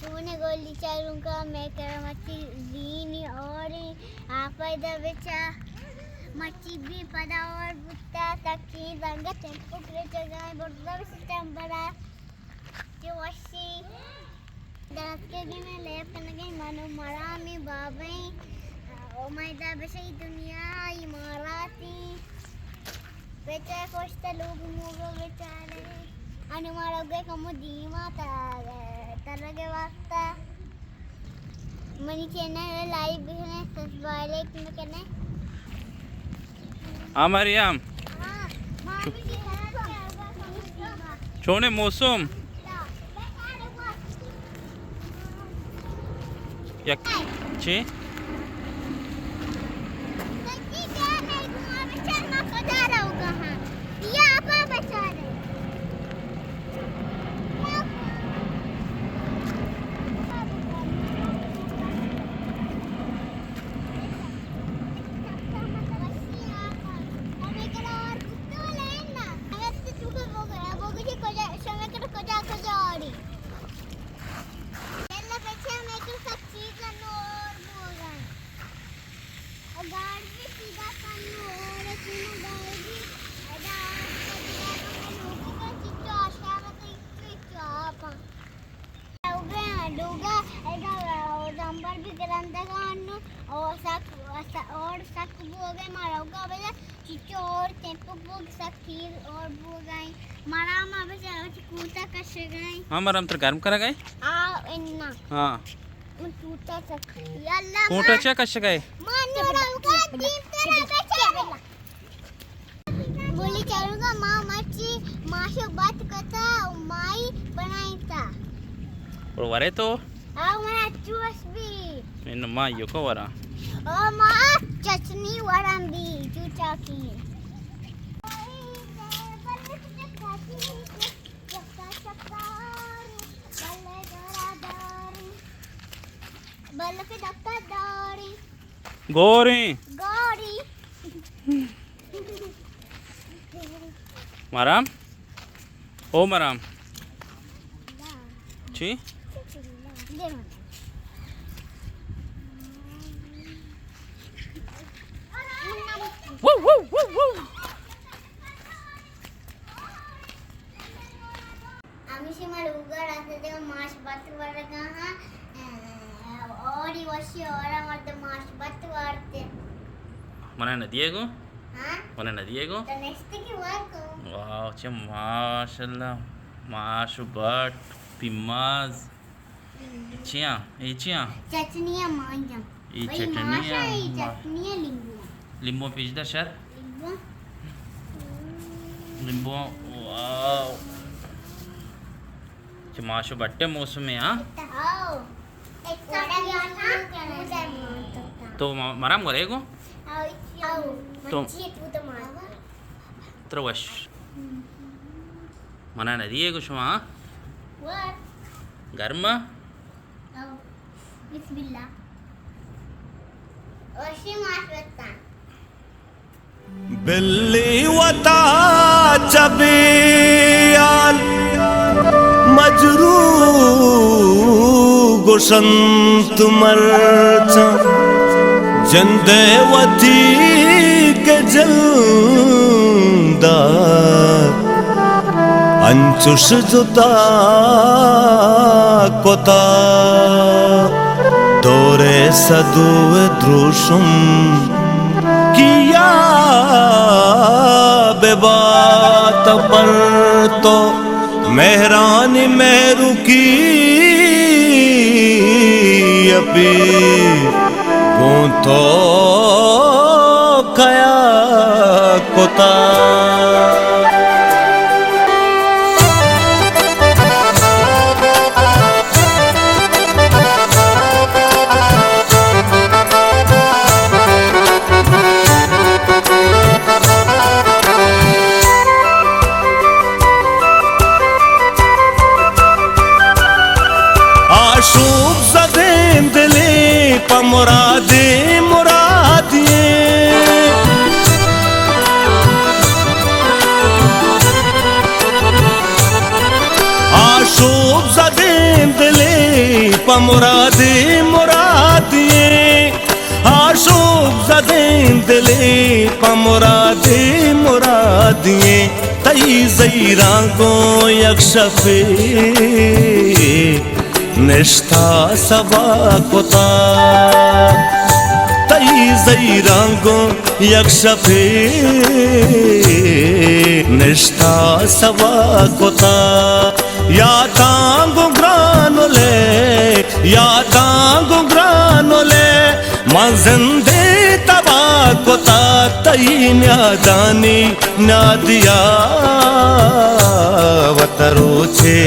तूने गोली चालूंगा मैं कर मच्छी दीनी और आप इधर बेचा मच्छी भी पड़ा और बुट्टा तक की रंग टेंपो के जगह बड़ा सिस्टम बड़ा जो वशी दस के दिन लेप करने मनु मरा में बाबे ओ मैदा बेचा दुनिया इमारती बेचा कोष्ट लोग मुगो बेचारे अनुमारोगे कमु दीमा तरगे वास्ता मनी चैनल लाइव है सब्सक्राइब करने हाँ मरियम हां मां भी छोने मौसम yak ci और सक वो गए मारा होगा बेटा चिचो और टेंपो बुक सक खीर और वो गए मारा मा बेटा कूटा कश गए हाँ मरम तर गर्म करा गए आ इन्ना हाँ कूटा सक यल्ला कूटा चा कश गए मानोरा होगा दिन तेरा बेटा बोली चलूंगा मां मच्छी माशो बात करता माई बनाई था और वरे तो आ मना चूस भी इन मां यो को वरा ओ मां चटनी वरंबी चूचा की बल पे दक्का दारी गोरी गोरी मरम ओ मरम ची आम्ही शिमाल उघड असते तेव्हा माश बात वाढत हा और वर्षी और मर्द माश बात वाढते mana na Diego हां mana na Diego तो नेक्स्ट की वाको wow cia mashallah mashu bat pimaz cia cia चटनी मांजम ई चटनी चटनी लिंबू limbo pijda shar लिंबू limbo wow cia mashu batte मौसम में हाँ आओ एक तो मरम गरेको आओ तो मच्छी तू तो मार terus mana na Diego semua what garma आओ बिस्मिल्लाह ओशी मारता बिल्ली वता चबियाल मजरू गोशंत मरच जंदेवती के जलदा अंचुष जुता कोता दोरे सदुए द्रुशुम किया बेबात पर तो मेहरानी मेरू की अपी तो खया कोता आशूब सदें दिले पमुरादे मुरादिए आशूब सदें दिले पमुरादे मुरादिए आशूब ज़दें दिले पमुरादे मुरादिए तई ज़ैरागो यक्षफे निष्ठा सबा कोता तई ज़ैरागो यक्षफे निष्ठा सबा कोता यादांगो ग्रानुले मां जिंदे तबा कोता तई न्यादानी न्यादिया वतरो छे।